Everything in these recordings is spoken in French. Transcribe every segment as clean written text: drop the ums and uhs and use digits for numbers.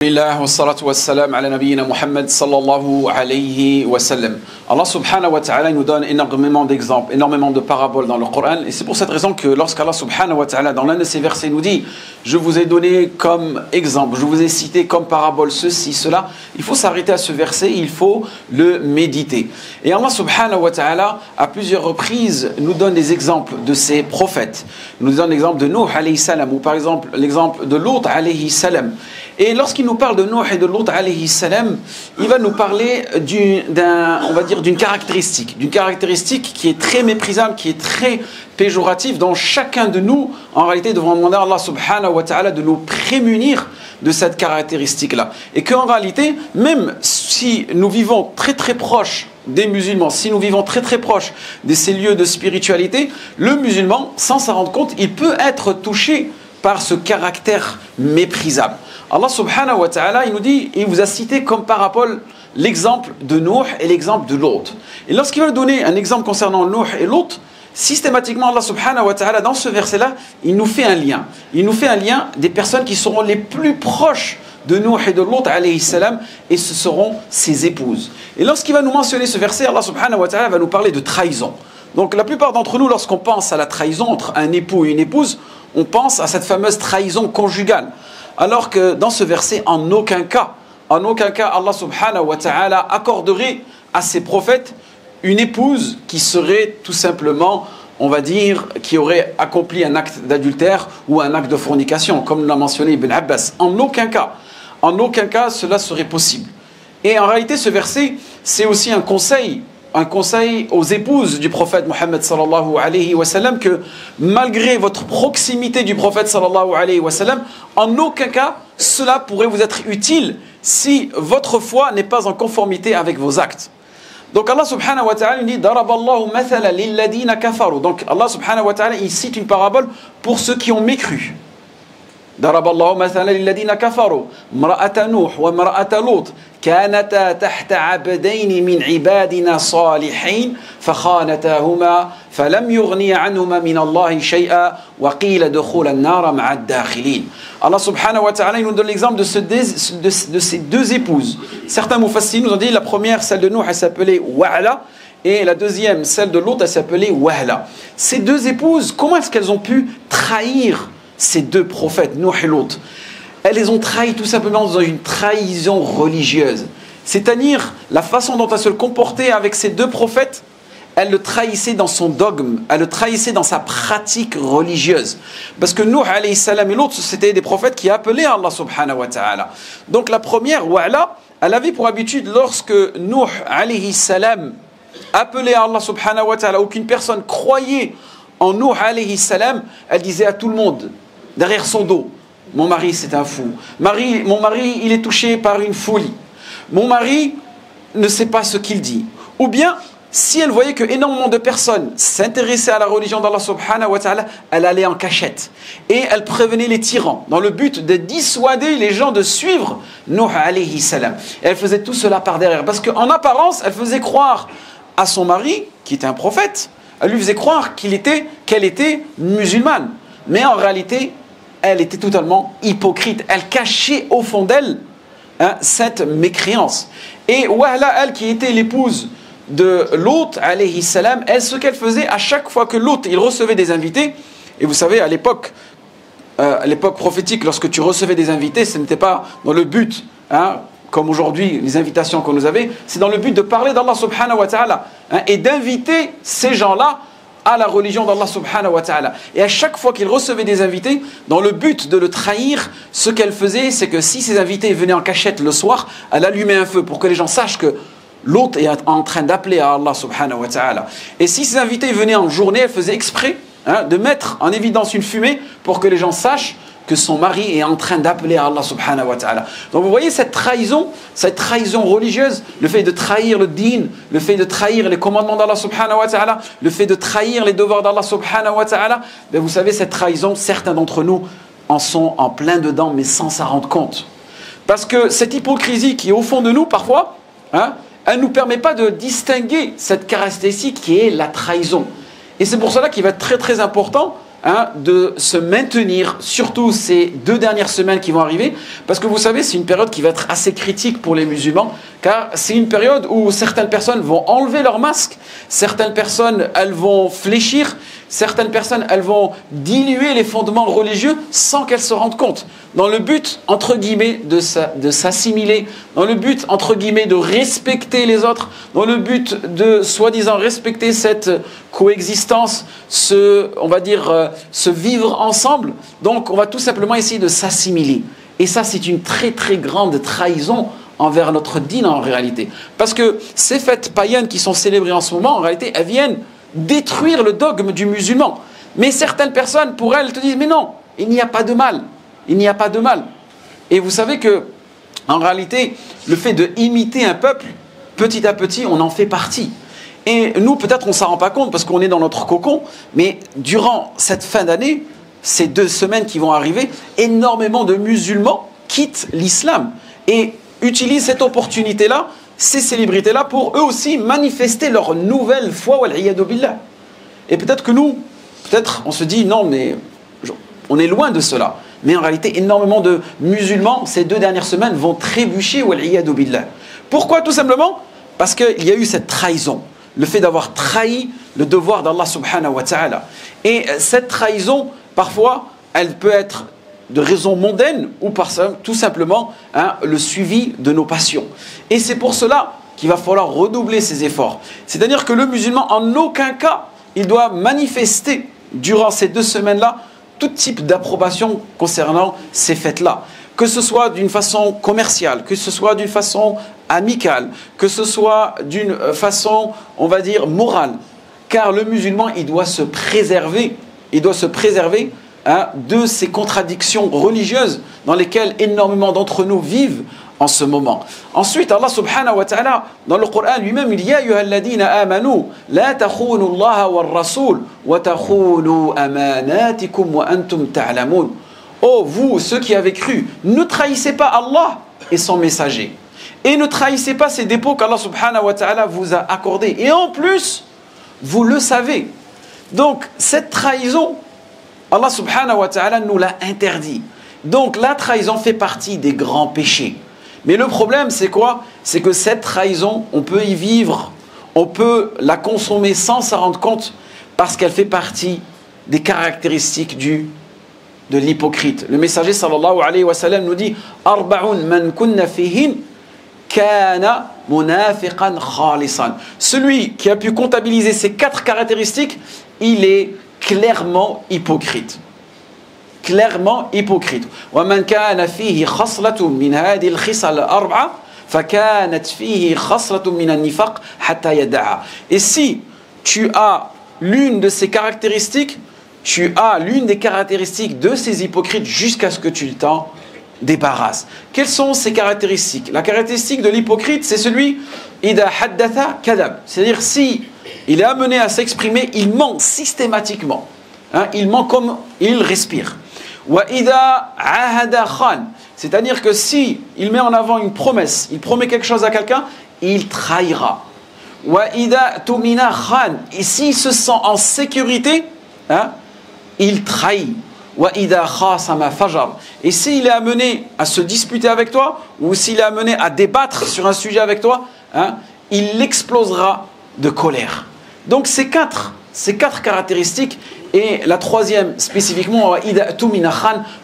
Alhamdulillah, wassalatu wassalam ala nabiyyina Muhammad sallallahu alayhi wa sallam. Allah subhanahu wa ta'ala nous donne énormément d'exemples, énormément de paraboles dans le Coran. Et c'est pour cette raison que lorsqu'Allah subhanahu wa ta'ala dans l'un de ses versets nous dit « Je vous ai donné comme exemple, je vous ai cité comme parabole ceci, cela », il faut s'arrêter à ce verset, il faut le méditer. Et Allah subhanahu wa ta'ala à plusieurs reprises nous donne des exemples de ses prophètes. Il nous donne l'exemple de Nuh alayhi salam ou par exemple l'exemple de Lut alayhi salam. Et lorsqu'il nous parle de Nuh et de Lut alayhi salam, il va nous parler d'une caractéristique qui est très méprisable, qui est très péjorative, dont chacun de nous, en réalité, devra demander à Allah subhanahu wa ta'ala de nous prémunir de cette caractéristique-là. Et qu'en réalité, même si nous vivons très très proches des musulmans, si nous vivons très très proches de ces lieux de spiritualité, le musulman, sans s'en rendre compte, il peut être touché par ce caractère méprisable. Allah subhanahu wa ta'ala, il nous dit, il vous a cité comme parabole l'exemple de Nuh et l'exemple de Lut. Et lorsqu'il va nous donner un exemple concernant Nuh et Lut, systématiquement Allah subhanahu wa ta'ala, dans ce verset-là, il nous fait un lien. Il nous fait un lien des personnes qui seront les plus proches de Nuh et de Lut alayhi salam, et ce seront ses épouses. Et lorsqu'il va nous mentionner ce verset, Allah subhanahu wa ta'ala va nous parler de trahison. Donc la plupart d'entre nous, lorsqu'on pense à la trahison entre un époux et une épouse, on pense à cette fameuse trahison conjugale. Alors que dans ce verset, en aucun cas, Allah subhanahu wa ta'ala accorderait à ses prophètes une épouse qui serait tout simplement, on va dire, qui aurait accompli un acte d'adultère ou un acte de fornication, comme l'a mentionné Ibn Abbas. En aucun cas, cela serait possible. Et en réalité, ce verset, c'est aussi un conseil aux épouses du prophète Mohammed sallallahu alayhi wa sallam, que malgré votre proximité du prophète sallallahu alayhi wa sallam, en aucun cas cela pourrait vous être utile si votre foi n'est pas en conformité avec vos actes. Donc Allah subhanahu wa ta'ala dit daraballahu mathala lilladina kafaru. Donc Allah subhanahu wa ta'ala il cite une parabole pour ceux qui ont mécru. ضرب الله مثلا للذين كفروا امرأة نوح وامرأة لوط كانتا تحت عبدين من عبادنا صالحين فخانتاهما فلم يغني عنهما من الله شيئا وقيل ادخلا النار مع الداخلين. Allah subhanahu wa ta'ala nous donne l'exemple de ces deux épouses. Certains mufassirin nous ont dit la première, celle de Nuh, elle s'appelait Wa'la, et la deuxième, celle de l'autre, elle s'appelait Wahla. Ces deux épouses, comment est-ce qu'elles ont pu trahir ces deux prophètes, Nuh et Lut? Elles les ont trahis tout simplement dans une trahison religieuse. C'est-à-dire, la façon dont elles se comportaient avec ces deux prophètes, elles le trahissaient dans son dogme, elles le trahissaient dans sa pratique religieuse. Parce que Nuh alayhi salam et Lut, c'était des prophètes qui appelaient Allah subhanahu wa ta'ala. Donc la première, Wa'la, elle avait pour habitude, lorsque Nuh alayhi salam appelait Allah subhanahu wa ta'ala, aucune personne croyait en Nuh alayhi salam, elle disait à tout le monde, derrière son dos, mon mari c'est un fou, mon mari il est touché par une folie, mon mari ne sait pas ce qu'il dit. Ou bien, si elle voyait que énormément de personnes s'intéressaient à la religion d'Allah subhanahu wa ta'ala, elle allait en cachette. Et elle prévenait les tyrans, dans le but de dissuader les gens de suivre Nuh alayhi salam. Et elle faisait tout cela par derrière, parce qu'en apparence, elle faisait croire à son mari, qui était un prophète, elle lui faisait croire qu'elle était musulmane. Mais en réalité, elle était totalement hypocrite. Elle cachait au fond d'elle cette mécréance. Et Wahla, elle qui était l'épouse de Lut alayhi salam, elle, ce qu'elle faisait à chaque fois que Lut il recevait des invités, et vous savez à l'époque prophétique, lorsque tu recevais des invités, ce n'était pas dans le but, comme aujourd'hui les invitations qu'on nous avait, c'est dans le but de parler d'Allah subhanahu wa ta'ala, et d'inviter ces gens-là à la religion d'Allah subhanahu wa ta'ala. Et à chaque fois qu'il recevait des invités, dans le but de le trahir, ce qu'elle faisait, c'est que si ces invités venaient en cachette le soir, elle allumait un feu pour que les gens sachent que l'autre est en train d'appeler à Allah subhanahu wa ta'ala. Et si ces invités venaient en journée, elle faisait exprès de mettre en évidence une fumée pour que les gens sachent que son mari est en train d'appeler à Allah subhanahu wa ta'ala. Donc vous voyez cette trahison religieuse, le fait de trahir le dîn, le fait de trahir les commandements d'Allah subhanahu wa ta'ala, le fait de trahir les devoirs d'Allah subhanahu wa ta'ala, ben vous savez cette trahison, certains d'entre nous en sont en plein dedans mais sans s'en rendre compte. Parce que cette hypocrisie qui est au fond de nous parfois, elle ne nous permet pas de distinguer cette caractéristique qui est la trahison. Et c'est pour cela qu'il va être très très important de se maintenir, surtout ces 2 dernières semaines qui vont arriver, parce que vous savez, c'est une période qui va être assez critique pour les musulmans, car c'est une période où certaines personnes vont enlever leur masque, certaines personnes, elles vont fléchir, certaines personnes, elles vont diluer les fondements religieux sans qu'elles se rendent compte, dans le but, entre guillemets, de s'assimiler, dans le but, entre guillemets, de respecter les autres, dans le but de, soi-disant, respecter cette coexistence, on va dire, se vivre ensemble. Donc, on va tout simplement essayer de s'assimiler. Et ça, c'est une très, très grande trahison envers notre dîne, en réalité. Parce que ces fêtes païennes qui sont célébrées en ce moment, en réalité, elles viennent détruire le dogme du musulman. Mais certaines personnes, pour elles, te disent, mais non, il n'y a pas de mal. Il n'y a pas de mal. Et vous savez que, en réalité, le fait de imiter un peuple, petit à petit, on en fait partie. Et nous, peut-être, on ne s'en rend pas compte parce qu'on est dans notre cocon, mais durant cette fin d'année, ces 2 semaines qui vont arriver, énormément de musulmans quittent l'islam et utilisent cette opportunité-là, ces célébrités-là, pour eux aussi manifester leur nouvelle foi, wal-iyadu billah. Et peut-être que nous, peut-être, on se dit, non, mais on est loin de cela. Mais en réalité, énormément de musulmans, ces 2 dernières semaines, vont trébucher, wal-iyadu billah. Pourquoi? Tout simplement parce qu'il y a eu cette trahison. Le fait d'avoir trahi le devoir d'Allah subhanahu wa ta'ala. Et cette trahison, parfois, elle peut être de raisons mondaines ou par tout simplement le suivi de nos passions. Et c'est pour cela qu'il va falloir redoubler ses efforts. C'est-à-dire que le musulman, en aucun cas, il doit manifester durant ces 2 semaines-là tout type d'approbation concernant ces fêtes-là. Que ce soit d'une façon commerciale, que ce soit d'une façon amicale, que ce soit d'une façon, on va dire, morale. Car le musulman, il doit se préserver de ces contradictions religieuses dans lesquelles énormément d'entre nous vivent en ce moment. Ensuite, Allah subhanahu wa ta'ala, dans le Coran lui-même, il dit « Ya ayyuhalladhina amanu, la takhunu Allah wa rasoul, wa takhunu amanatikum wa antum ta'lamun » Oh, vous, ceux qui avez cru, ne trahissez pas Allah et son messager. Et ne trahissez pas ces dépôts qu'Allah subhanahu wa ta'ala vous a accordés. Et en plus, vous le savez. Donc, cette trahison, Allah subhanahu wa ta'ala nous l'a interdit. Donc, la trahison fait partie des grands péchés. Mais le problème, c'est quoi? C'est que cette trahison, on peut y vivre, on peut la consommer sans s'en rendre compte, parce qu'elle fait partie des caractéristiques de l'hypocrite. Le messager sallallahu alayhi wa sallam nous dit « Arba'un man kunna fihin kana munafiqan khalisan » Celui qui a pu comptabiliser ces 4 caractéristiques, il est clairement hypocrite. Clairement hypocrite. Wa man kana fihi khaslatun min hadhihi al-khisal al-arba'a fakanat fihi khaslatun min an-nifaq hatta yada'a. Et si tu as l'une de ces caractéristiques, tu as l'une des caractéristiques de ces hypocrites jusqu'à ce que tu t'en débarrasses. Quelles sont ces caractéristiques? La caractéristique de l'hypocrite, c'est celui ida haddatha kadab. C'est-à-dire, si il est amené à s'exprimer, il ment systématiquement. Il ment comme il respire. Wa ida ahada khan. C'est-à-dire que si il met en avant une promesse, il promet quelque chose à quelqu'un, il trahira. Wa ida tumina khan. Et s'il se sent en sécurité, il trahit. Et s'il est amené à se disputer avec toi, ou s'il est amené à débattre sur un sujet avec toi, il explosera de colère. Donc ces quatre caractéristiques, et la troisième spécifiquement,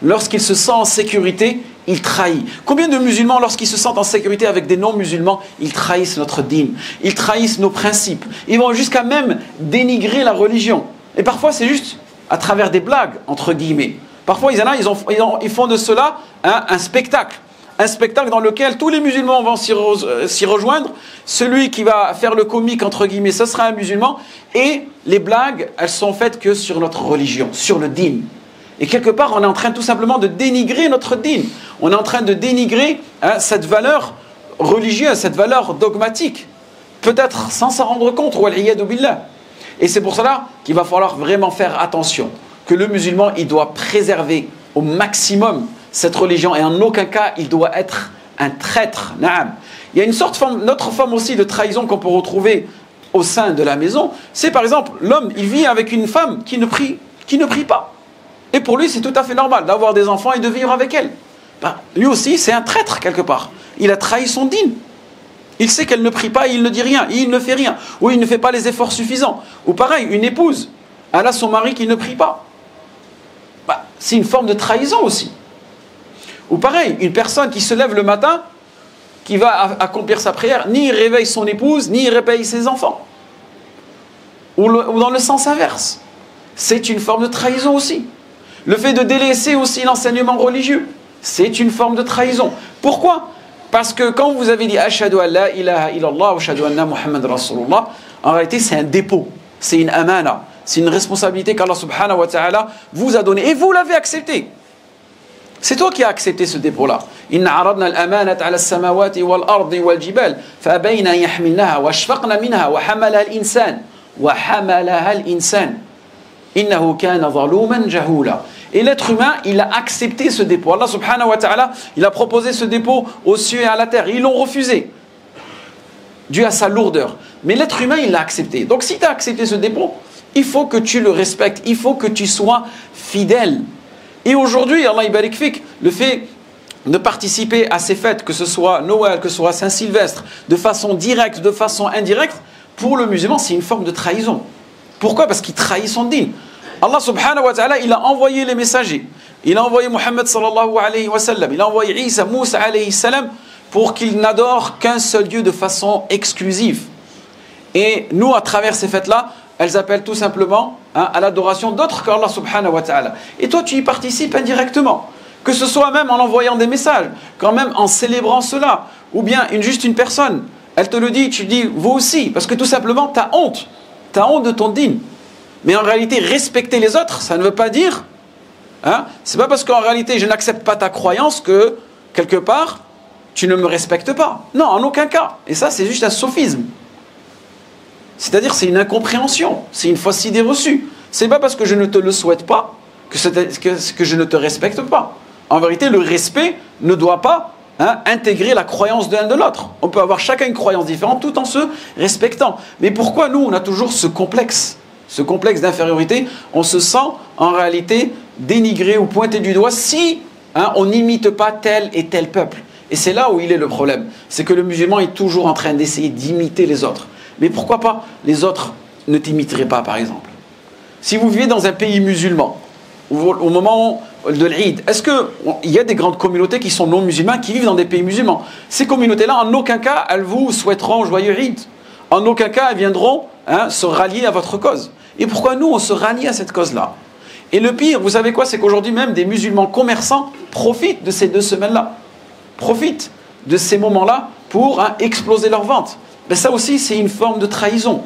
lorsqu'il se sent en sécurité, il trahit. Combien de musulmans, lorsqu'ils se sentent en sécurité avec des non-musulmans, ils trahissent notre dîn, ils trahissent nos principes, ils vont jusqu'à même dénigrer la religion. Et parfois c'est juste à travers des blagues, entre guillemets. Parfois, ils font de cela un spectacle. Un spectacle dans lequel tous les musulmans vont s'y rejoindre. Celui qui va faire le comique, entre guillemets, ce sera un musulman. Et les blagues, elles sont faites que sur notre religion, sur le dîn. Et quelque part, on est en train tout simplement de dénigrer notre dîn. On est en train de dénigrer cette valeur religieuse, cette valeur dogmatique. Peut-être sans s'en rendre compte, wal-iyadu billah. Et c'est pour cela qu'il va falloir vraiment faire attention, que le musulman, il doit préserver au maximum cette religion et en aucun cas, il doit être un traître. Naam. Il y a une autre forme aussi de trahison qu'on peut retrouver au sein de la maison. C'est par exemple, l'homme, il vit avec une femme qui ne prie pas. Et pour lui, c'est tout à fait normal d'avoir des enfants et de vivre avec elles. Ben, lui aussi, c'est un traître quelque part. Il a trahi son dîn. Il sait qu'elle ne prie pas, il ne dit rien, il ne fait rien. Ou il ne fait pas les efforts suffisants. Ou pareil, une épouse, elle a son mari qui ne prie pas. Ben, c'est une forme de trahison aussi. Ou pareil, une personne qui se lève le matin, qui va accomplir sa prière, ni il réveille son épouse, ni il réveille ses enfants. Ou dans le sens inverse. C'est une forme de trahison aussi. Le fait de délaisser aussi l'enseignement religieux, c'est une forme de trahison. Pourquoi ? Parce que quand vous avez dit « Ashhadu an la ilaha illallah wa ashhadu anna Muhammad Rasulullah », en réalité c'est un dépôt, c'est une amana, c'est une responsabilité qu'Allah subhanahu wa ta'ala vous a donnée. Et vous l'avez accepté. C'est toi qui as accepté ce dépôt-là. « Inna aradna al-amanata ala as-samawati wal-ardi wal-jibal, fa-abayna an yahmilnaha wa ashfaqna minha wa hamalaha al-insan. Wa hamalaha al-insan. Innahu kana zaluman jahula. » Et l'être humain, il a accepté ce dépôt. Allah subhanahu wa ta'ala, il a proposé ce dépôt aux cieux et à la terre. Ils l'ont refusé, dû à sa lourdeur. Mais l'être humain, il l'a accepté. Donc si tu as accepté ce dépôt, il faut que tu le respectes. Il faut que tu sois fidèle. Et aujourd'hui, Allah ibarik fik, le fait de participer à ces fêtes, que ce soit Noël, que ce soit Saint-Sylvestre, de façon directe, de façon indirecte, pour le musulman, c'est une forme de trahison. Pourquoi ? Parce qu'il trahit son dîn. Allah subhanahu wa ta'ala, il a envoyé les messagers. Il a envoyé Muhammad sallallahu alayhi wa sallam. Il a envoyé Isa, Moussa alayhi salam, pour qu'ils n'adorent qu'un seul Dieu de façon exclusive. Et nous, à travers ces fêtes-là, elles appellent tout simplement à l'adoration d'autres qu'Allah subhanahu wa ta'ala. Et toi, tu y participes indirectement. Que ce soit même en envoyant des messages, quand même en célébrant cela. Ou bien juste une personne, elle te le dit, tu dis, vous aussi. Parce que tout simplement, tu as honte. Tu as honte de ton dîn. Mais en réalité, respecter les autres, ça ne veut pas dire... c'est pas parce qu'en réalité, je n'accepte pas ta croyance que, quelque part, tu ne me respectes pas. Non, en aucun cas. Et ça, c'est juste un sophisme. C'est-à-dire, c'est une incompréhension. C'est une fausse idée reçue. C'est pas parce que je ne te le souhaite pas que je ne te respecte pas. En vérité, le respect ne doit pas intégrer la croyance de l'un de l'autre. On peut avoir chacun une croyance différente tout en se respectant. Mais pourquoi nous, on a toujours ce complexe d'infériorité? On se sent en réalité dénigré ou pointé du doigt si on n'imite pas tel et tel peuple. Et c'est là où il est le problème. C'est que le musulman est toujours en train d'essayer d'imiter les autres. Mais pourquoi pas les autres ne t'imiteraient pas, par exemple? Si vous vivez dans un pays musulman, au moment de l'Eid, est-ce qu'il y a des grandes communautés qui sont non musulmanes, qui vivent dans des pays musulmans? Ces communautés-là, en aucun cas, elles vous souhaiteront joyeux Eid. En aucun cas, elles viendront se rallier à votre cause. Et pourquoi nous, on se rallie à cette cause-là? Et le pire, vous savez quoi? C'est qu'aujourd'hui même, des musulmans commerçants profitent de ces 2 semaines-là. Profitent de ces moments-là pour exploser leurs ventes. Ben ça aussi, c'est une forme de trahison.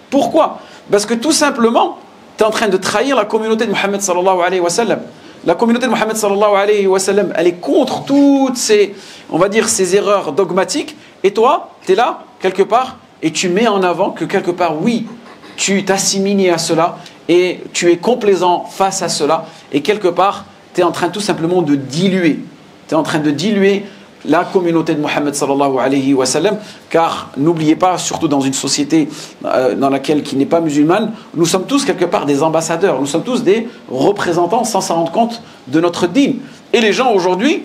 Pourquoi? Parce que tout simplement, tu es en train de trahir la communauté de Muhammad sallallahu alayhi wa sallam. La communauté de Muhammad sallallahu alayhi wa sallam, elle est contre toutes ces, on va dire, ces erreurs dogmatiques. Et toi, tu es là, quelque part, et tu mets en avant que quelque part, oui, tu t'assimiles à cela, et tu es complaisant face à cela, et quelque part, tu es en train tout simplement de diluer. Tu es en train de diluer la communauté de Muhammad sallallahu alayhi wa sallam, car n'oubliez pas, surtout dans une société dans laquelle qui n'est pas musulmane, nous sommes tous quelque part des ambassadeurs, nous sommes tous des représentants sans s'en rendre compte de notre dîn. Et les gens aujourd'hui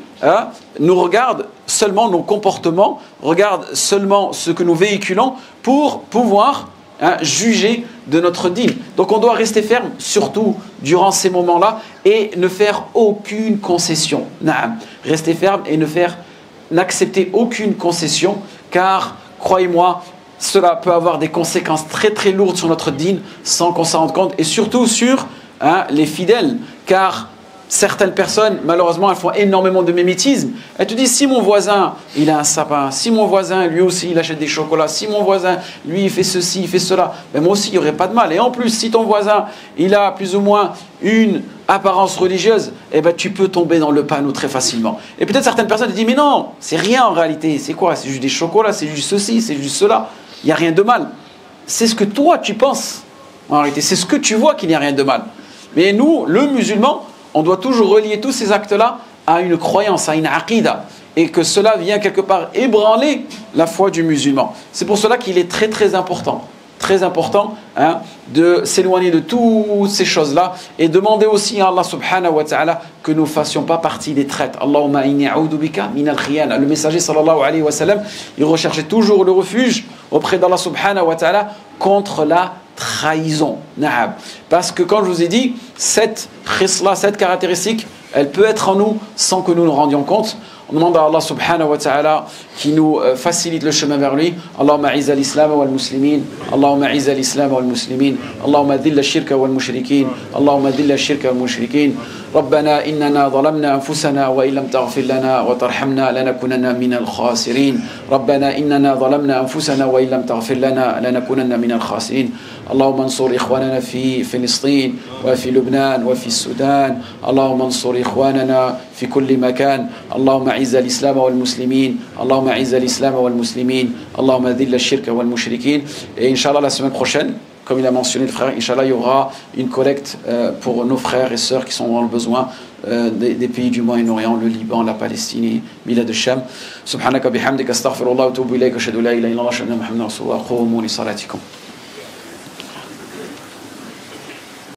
nous regardent seulement nos comportements, regardent seulement ce que nous véhiculons pour pouvoir juger de notre dîn. Donc on doit rester ferme, surtout durant ces moments-là, et ne faire aucune concession. Naam. Rester ferme et n'accepter aucune concession, car, croyez-moi, cela peut avoir des conséquences très très lourdes sur notre dîn, sans qu'on s'en rende compte, et surtout sur les fidèles, car certaines personnes, malheureusement, elles font énormément de mimétisme. Elles te disent, si mon voisin, il a un sapin, si mon voisin, lui aussi, il achète des chocolats, si mon voisin, lui, il fait ceci, il fait cela, ben moi aussi, il n'y aurait pas de mal. Et en plus, si ton voisin, il a plus ou moins une apparence religieuse, eh ben, tu peux tomber dans le panneau très facilement. Et peut-être certaines personnes te disent, mais non, c'est rien en réalité. C'est quoi? C'est juste des chocolats, c'est juste ceci, c'est juste cela. Il n'y a rien de mal. C'est ce que toi, tu penses. En réalité, c'est ce que tu vois qu'il n'y a rien de mal. Mais nous, le musulman, on doit toujours relier tous ces actes-là à une croyance, à une aqida, et que cela vient quelque part ébranler la foi du musulman. C'est pour cela qu'il est très très important très important hein, de s'éloigner de toutes ces choses-là et demander aussi à Allah subhanahu wa ta'ala que nous ne fassions pas partie des traites. Allahumma inni a'udhu bika min al-khiyana. Le messager sallallahu alayhi wa sallam, il recherchait toujours le refuge auprès d'Allah subhanahu wa ta'ala contre la trahison. Parce que quand je vous ai dit, cette khisla, cette caractéristique, elle peut être en nous sans que nous nous rendions compte. On demande à Allah subhanahu wa ta'ala qui nous facilite le chemin vers lui. Allahumma a'izz al-islam wal muslimin. Allahumma a'izz al-islam wal muslimin. Allahumma dhill ash-shirka wal mushrikin. Allahumma dhill ash-shirka wal mushrikin. ربنا إننا ظلمنا أنفسنا وإن لم تغفر لنا وترحمنا لنكونن من الخاسرين ربنا إننا ظلمنا أنفسنا وإن لم تغفر لنا لنكونن من الخاسرين اللهم انصر إخواننا في فلسطين وفي لبنان وفي السودان اللهم انصر إخواننا في كل مكان اللهم أعز الإسلام والمسلمين اللهم أعز الإسلام والمسلمين اللهم ذل الشرك والمشركين et Inch'Allah la semaine prochaine comme il a mentionné le frère, Inch'Allah, il y aura une collecte pour nos frères et sœurs qui sont dans le besoin des pays du Moyen-Orient, le Liban, la Palestine, Bilad al-Sham. Subhanaka bihamdika astaghfirullah wa atubu ilayk wa ashhadu an la ilaha illa Allah wa ashhadu anna Muhammadan rasulullah. Qumu li salatikum.